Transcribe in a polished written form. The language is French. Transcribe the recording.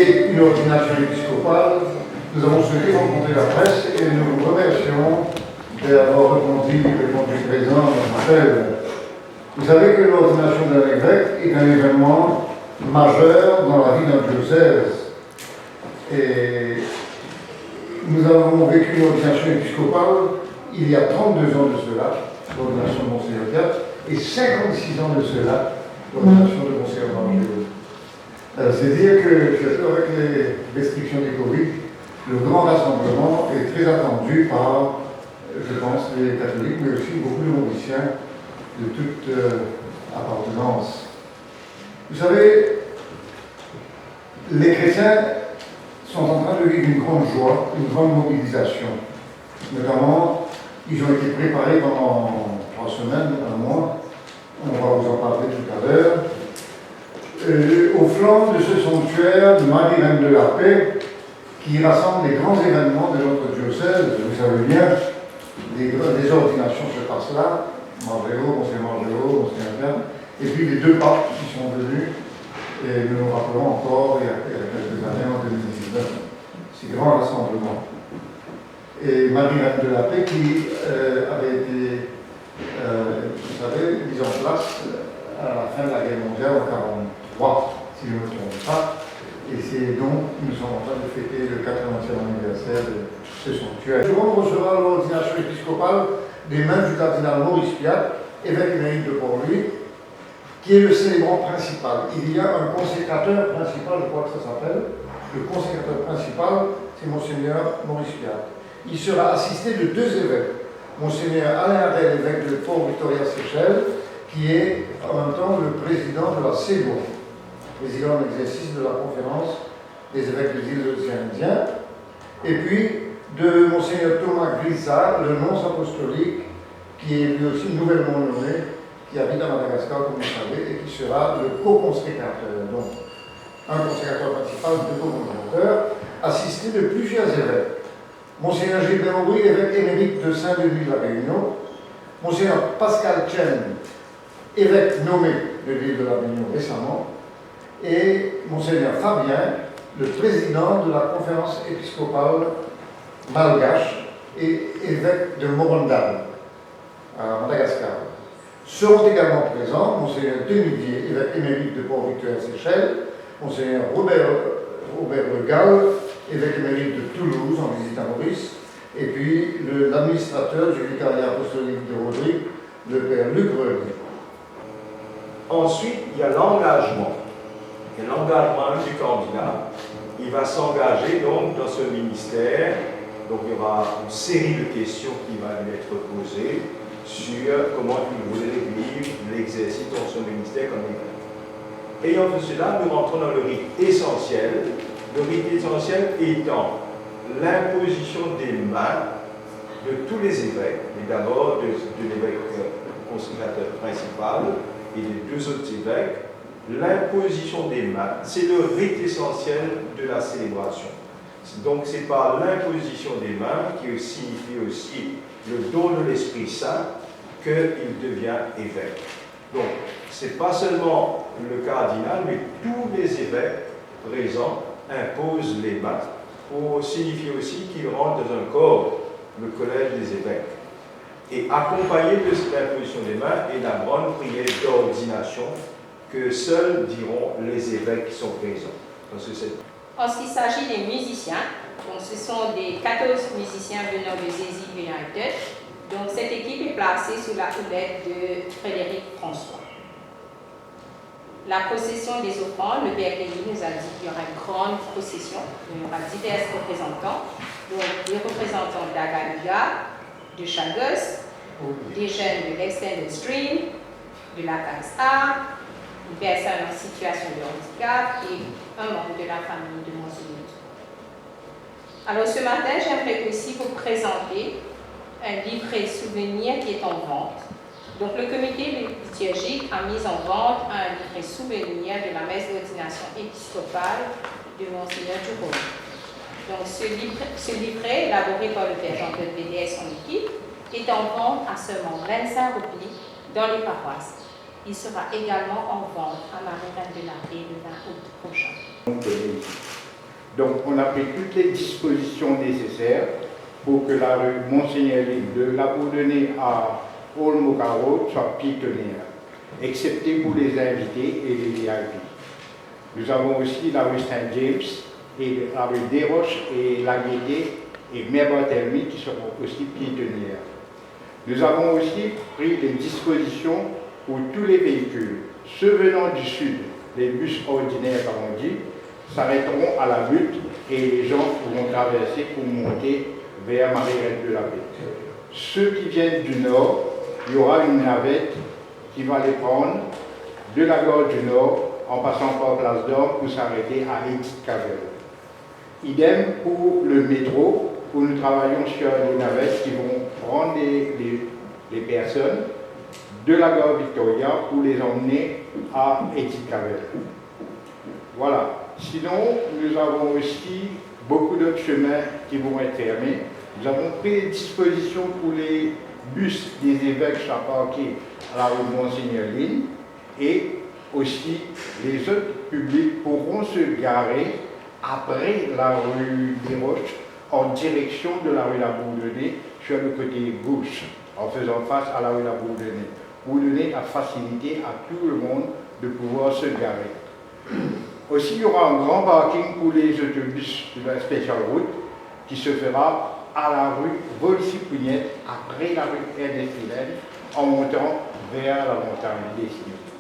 et une ordination épiscopale, nous avons souhaité rencontrer la presse et nous vous remercions d'avoir répondu présent à notre appel. Vous savez que l'ordination d'un évêque est un événement majeur dans la vie d'un diocèse. Et nous avons vécu l'ordination épiscopale il y a 32 ans de cela, l'ordination de Monseigneur Diat, et 56 ans de cela, l'ordination de Monseigneur Margélo. C'est dire que, surtout avec les restrictions du Covid, le grand rassemblement est très attendu par, je pense, les catholiques, mais aussi beaucoup de mauriciens de toute appartenance. Vous savez, les chrétiens sont en train de vivre une grande joie, une grande mobilisation. Notamment, ils ont été préparés pendant 3 semaines, 1 mois. On va vous en parler tout à l'heure. Au flanc de ce sanctuaire de Marie-Reine de la Paix, qui rassemble les grands événements de notre diocèse, vous savez bien, les ordinations se passent là, Margélo, Monseigneur Diat, et puis les 2 papes qui sont venus, et nous nous rappelons encore il y a quelques années, en 2019, ces grands rassemblements. Et Marie-Reine de la Paix qui avait été, vous savez, mise en place à la fin de la guerre mondiale en 1943, si je ne me trompe pas. Et c'est donc, nous sommes en train de fêter le 80e anniversaire de ce sanctuaire. Tout le monde recevra l'ordination épiscopale des mains du cardinal Maurice Piat, évêque émérite de Port-Louis, qui est le célébrant principal. Il y a un consécrateur principal, je crois que ça s'appelle. Le consécrateur principal, c'est Monseigneur Maurice Piat. Il sera assisté de 2 évêques. Monseigneur Alain Harel, évêque de Port-Victoria-Séchelles, qui est en même temps le président de la CEBO, président en exercice de la conférence des évêques des îles Indiens, et puis de Monseigneur Thomas Grissard, le nonce apostolique, qui est lui aussi nouvellement nommé, qui habite à Madagascar, comme vous savez, et qui sera le co-consécrateur. Donc, un consécrateur principal, 2 co-consécrateurs, assisté de plusieurs évêques. Monseigneur Gilbert Aubry, évêque émérite de Saint-Denis de la Réunion, Monseigneur Pascal Chen, évêque nommé de l'île de la Réunion récemment, et Monseigneur Fabien, le président de la conférence épiscopale malgache et évêque de Morondal, à Madagascar. Seront également présents Monseigneur Denivier, évêque émérite de Port-Victoria-Séchelles, Monseigneur Robert Le Gall, évêque émérite de Toulouse en visite à Maurice, et puis l'administrateur du vicariat apostolique de Rodrigue, le père Luc Renier. Ensuite, il y a l'engagement. Et l'engagement du candidat, il va s'engager donc dans ce ministère. Donc il y aura une série de questions qui va lui être posées sur comment il voudrait vivre l'exercice dans son ministère comme évêque. Ayant fait cela, nous rentrons dans le rite essentiel. Le rite essentiel étant l'imposition des mains de tous les évêques, mais d'abord de l'évêque consécrateur principal et des 2 autres évêques. L'imposition des mains, c'est le rite essentiel de la célébration. Donc c'est par l'imposition des mains, qui signifie aussi le don de l'Esprit Saint, qu'il devient évêque. Donc ce n'est pas seulement le cardinal, mais tous les évêques présents imposent les mains, pour signifier aussi qu'ils rentrent dans un corps, le collège des évêques. Et accompagné de cette imposition des mains est la grande prière d'ordination que seuls diront les évêques qui sont présents. En ce qui s'agit des musiciens, donc ce sont des 14 musiciens venant de Zézy United. Donc cette équipe est placée sous la houlette de Frédéric François. La procession des offrandes, le Père Kelly nous a dit qu'il y aura une grande procession, il y aura divers représentants, donc des représentants d'Agaluga, de Chagos, des jeunes de l'Extended Stream, de la KSA, une personne en situation de handicap et un membre de la famille de Monseigneur. Alors ce matin, j'aimerais aussi vous présenter un livret souvenir qui est en vente. Donc le comité liturgique a mis en vente un livret souvenir de la messe d'ordination épiscopale de Monseigneur du Rhône. Donc ce livret, élaboré par le Père Jean-Claude Bédet et son équipe, est en vente à seulement 25 roupies dans les paroisses. Il sera également en vente à Marie-Reine de la Paix le 20 août prochain. Donc on a pris toutes les dispositions nécessaires pour que la rue Monseigneur Lille de la Bourdonnais à Olmoka Road soit piétonnière, excepté pour les invités et les VIP. Nous avons aussi la rue Saint-James et la rue Desroches et la Gaîté et Mère-Barthélemy qui seront aussi piétonnières. Nous avons aussi pris les dispositions pour tous les véhicules. Ceux venant du sud, les bus ordinaires comme on dit, s'arrêteront à la butte et les gens pourront traverser pour monter vers Marie-Reine de la Paix. Ceux qui viennent du nord, il y aura une navette qui va les prendre de la gare du Nord en passant par Place d'Orme pour s'arrêter à Edith Cavell. Idem pour le métro, où nous travaillons sur des navettes qui vont prendre les personnes de la gare Victoria pour les emmener à Edith Cavell. Voilà. Sinon, nous avons aussi beaucoup d'autres chemins qui vont être fermés. Nous avons pris des dispositions pour les bus des évêques à parquer à la rue Monseigneur Lille et aussi les autres publics pourront se garer après la rue des Roches en direction de la rue La Bourdonnais sur le côté gauche, en faisant face à la rue La Bourdonnais, pour donner la facilité à tout le monde de pouvoir se garer. Aussi, il y aura un grand parking pour les autobus de la Special Route qui se fera à la rue Volsy-Pougnette, après la rue Ernest Hélène, en montant vers la montagne dessinée.